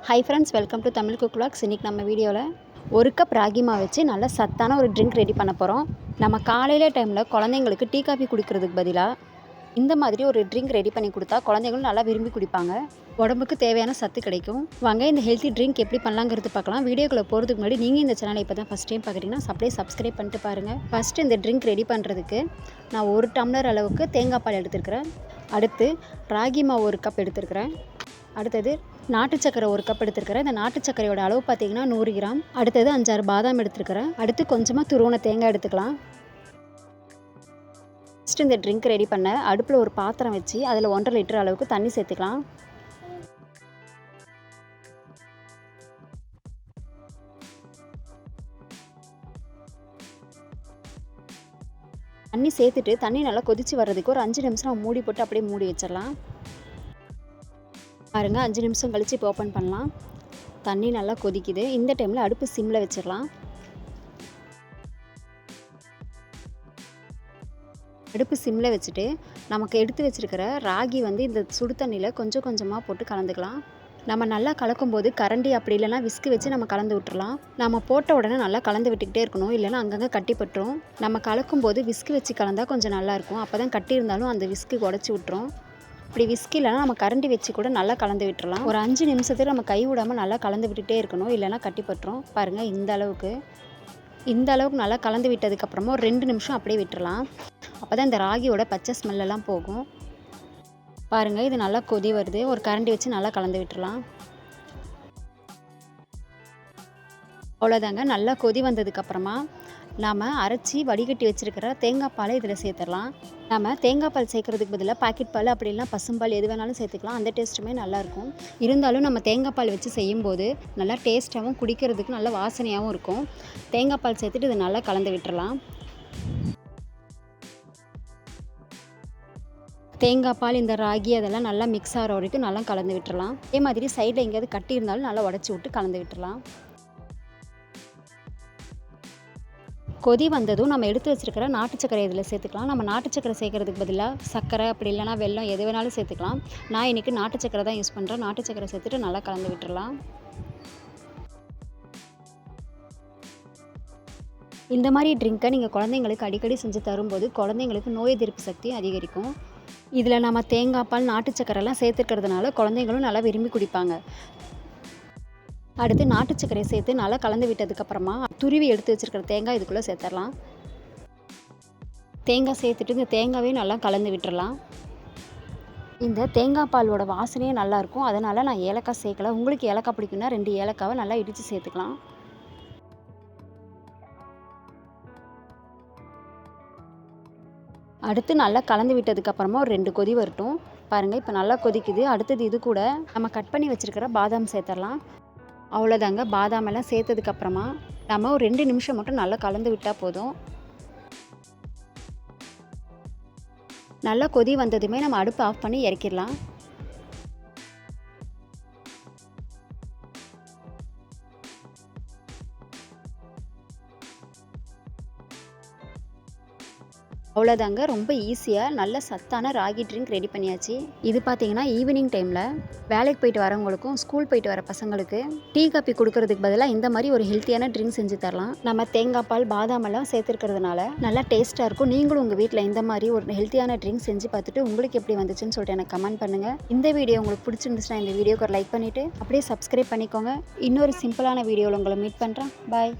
Hi friends, welcome to Tamil cook vlogs. இன்றைக்கி நம்ம வீடியோவில் ஒரு கப் ராகி மாவு வச்சு நல்ல சத்தான ஒரு ட்ரிங்க் ரெடி பண்ண போகிறோம். நம்ம காலையில் டைமில் குழந்தைங்களுக்கு டீ காஃபி குடிக்கிறதுக்கு பதிலாக இந்த மாதிரி ஒரு ட்ரிங்க் ரெடி பண்ணி கொடுத்தா குழந்தைங்களும் நல்லா விரும்பி குடிப்பாங்க. உடம்புக்கு தேவையான சத்து கிடைக்கும். வாங்க இந்த ஹெல்த்தி ட்ரிங்க் எப்படி பண்ணலாங்கிறது பார்க்கலாம். வீடியோக்குள்ளே போகிறதுக்கு முன்னாடி நீங்கள் இந்த சேனலை இப்போ தான் ஃபஸ்ட் டைம் பார்க்குறீங்கன்னா அப்படியே சப்ஸ்கிரைப் பண்ணிட்டு பாருங்கள். ஃபஸ்ட்டு இந்த ட்ரிங்க் ரெடி பண்ணுறதுக்கு நான் 1 டம்ளர் அளவுக்கு தேங்காய் பால் எடுத்துருக்கிறேன். அடுத்து ராகி மாவு 1 கப் எடுத்துருக்கிறேன். அடுத்தது நாட்டு சக்கரை 1 கப் எடுத்துருக்கிறேன். இந்த நாட்டு சக்கரையோட அளவு பார்த்திங்கன்னா 100 கிராம். அடுத்தது 5-6 பாதாம் எடுத்துருக்கிறேன். அடுத்து கொஞ்சமாக துருவன தேங்காய் எடுத்துக்கலாம். ஃபஸ்ட்டு இந்த ட்ரிங்க் ரெடி பண்ண அடுப்பில் ஒரு பாத்திரம் வச்சு அதில் 1.5 லிட்டர் அளவுக்கு தண்ணி சேர்த்துக்கலாம். தண்ணி சேர்த்துட்டு தண்ணி நல்லா கொதித்து வர்றதுக்கு ஒரு 5 நிமிஷம் மூடி போட்டு அப்படியே மூடி வச்சிடலாம். பாருங்கள், 5 நிமிஷம் கழித்து இப்போ ஓப்பன் பண்ணலாம். தண்ணி நல்லா கொதிக்குது. இந்த டைமில் அடுப்பு சிம்மில் வச்சிடலாம். அடுப்பு சிம்மில் வச்சுட்டு நமக்கு எடுத்து வச்சுருக்கிற ராகி இந்த சுடு தண்ணியில் கொஞ்சம் கொஞ்சமாக போட்டு கலந்துக்கலாம். நம்ம நல்லா கலக்கும்போது கரண்டி அப்படி இல்லைனா விஸ்கு வச்சு நம்ம கலந்து விட்டுறலாம். நம்ம போட்ட உடனே நல்லா கலந்து விட்டுக்கிட்டே இருக்கணும், இல்லைனா அங்கங்கே கட்டி பட்டுரும். நம்ம கலக்கும்போது விஸ்கு வச்சு கலந்தால் கொஞ்சம் நல்லாயிருக்கும். அப்போ தான் கட்டி இருந்தாலும் அந்த விஸ்கு உடச்சி விட்டுரும். இப்படி விஸ்கு இல்லைனா நம்ம கரண்டி வச்சு கூட நல்லா கலந்து விட்டுறலாம். ஒரு 5 நிமிஷத்துக்கு நம்ம கை விடாமல் நல்லா கலந்து விட்டுகிட்டே இருக்கணும், இல்லைனா கட்டி பட்டுரும். பாருங்கள், இந்த அளவுக்கு நல்லா கலந்து விட்டதுக்கப்புறமா ஒரு 2 நிமிஷம் அப்படியே விட்டுறலாம். அப்போ தான் இந்த ராகியோட பச்சை ஸ்மெல்லாம் போகும். பாருங்கள், இது நல்லா கொதி வருது. ஒரு கரண்டி வச்சு நல்லா கலந்து விட்டுறலாம். அவ்வளோதாங்க. நல்லா கொதி வந்ததுக்கப்புறமா நாம் அரைச்சி வடிகட்டி வச்சுருக்கிற தேங்காய் பாலை இதில் சேர்த்துடலாம். நம்ம தேங்காய் பால் சேர்க்குறதுக்கு பதிலாக பாக்கெட் பால் அப்படி இல்லைனா பசும்பால் எது வேணாலும் சேர்த்துக்கலாம். அந்த டேஸ்ட்டுமே நல்லாயிருக்கும். இருந்தாலும் நம்ம தேங்காய் பால் வச்சு செய்யும்போது நல்லா டேஸ்ட்டாகவும் குடிக்கிறதுக்கு நல்ல வாசனையாகவும் இருக்கும். தேங்காய் பால் சேர்த்துட்டு இதை நல்லா கலந்து விட்டுறலாம். தேங்காய் பால், இந்த ராகி அதெல்லாம் நல்லா மிக்ஸ் ஆகிற வரைக்கும் நல்லா கலந்து விட்டுறலாம். அதே மாதிரி சைடில் எங்கேயாவது கட்டி இருந்தாலும் நல்லா உடச்சி விட்டு கலந்து விட்டுறலாம். கொதி வந்ததும் நம்ம எடுத்து வச்சுருக்கிற நாட்டு சக்கரை இதில் சேர்த்துக்கலாம். நம்ம நாட்டு சக்கரை சேர்க்குறதுக்கு பதிலாக சர்க்கரை அப்படி இல்லைனா வெல்லம் எது வேணாலும் சேர்த்துக்கலாம். நான் இன்றைக்கி நாட்டு சக்கரை தான் யூஸ் பண்ணுறேன். நாட்டு சக்கரை சேர்த்துட்டு நல்லா கலந்து விட்டுறலாம். இந்த மாதிரி ட்ரிங்க்கை நீங்கள் குழந்தைங்களுக்கு அடிக்கடி செஞ்சு தரும்போது குழந்தைங்களுக்கு நோய் எதிர்ப்பு சக்தி அதிகரிக்கும். இதில் நம்ம தேங்காய் பால், நாட்டு சக்கரைலாம் சேர்த்துக்கிறதுனால குழந்தைங்களும் நல்லா விரும்பி குடிப்பாங்க. அடுத்து நாட்டு சக்கரையை சேர்த்து நல்லா கலந்து விட்டதுக்கப்புறமா துருவி எடுத்து வச்சுருக்கிற தேங்காய் இதுக்குள்ளே சேர்த்துடலாம். தேங்காய் சேர்த்துட்டு இந்த தேங்காயையும் நல்லா கலந்து விட்டுறலாம். இந்த தேங்காய் பாலோட வாசனையே நல்லாயிருக்கும். அதனால் நான் ஏலக்காய் சேர்க்கலை. உங்களுக்கு ஏலக்காய் பிடிக்குன்னா 2 ஏலக்காவை நல்லா இடித்து சேர்த்துக்கலாம். அடுத்து நல்லா கலந்து விட்டதுக்கப்புறமா ஒரு 2 கொதி வரட்டும். பாருங்கள், இப்போ நல்லா கொதிக்குது. அடுத்தது இது கூட நம்ம கட் பண்ணி வச்சுருக்கிற பாதாம் சேர்த்துடலாம். அவ்வளோதாங்க. பாதாமெல்லாம் சேர்த்ததுக்கப்புறமா நம்ம ஒரு 2 நிமிஷம் மட்டும் நல்லா கலந்து விட்டால் போதும். நல்லா கொதி வந்ததுமே நம்ம அடுப்பு ஆஃப் பண்ணி இறக்கிடலாம். அவ்வளோதாங்க. ரொம்ப ஈஸியாக நல்ல சத்தான ராகி ட்ரிங்க் ரெடி பண்ணியாச்சு. இது பார்த்தீங்கன்னா ஈவினிங் டைமில் வேலைக்கு போயிட்டு வரவங்களுக்கும் ஸ்கூல் போயிட்டு வர பசங்களுக்கு டீ காப்பி கொடுக்கறதுக்கு பதிலாக இந்த மாதிரி ஒரு ஹெல்த்தியான ட்ரிங்க் செஞ்சு தரலாம். நம்ம தேங்காய் பால், பாதாம் எல்லாம் சேர்த்துருக்கிறதுனால நல்லா டேஸ்ட்டாக இருக்கும். நீங்களும் உங்கள் வீட்டில் இந்த மாதிரி ஒரு ஹெல்த்தியான ட்ரிங்க் செஞ்சு பார்த்துட்டு உங்களுக்கு எப்படி வந்துச்சுன்னு சொல்லிட்டு எனக்கு கமெண்ட் பண்ணுங்கள். இந்த வீடியோ உங்களுக்கு பிடிச்சிருந்துச்சுன்னா இந்த வீடியோக்கு ஒரு லைக் பண்ணிவிட்டு அப்படியே சப்ஸ்கிரைப் பண்ணிக்கோங்க. இன்னொரு சிம்பிளான வீடியோவில் உங்களை மீட் பண்ணுறேன். பாய்.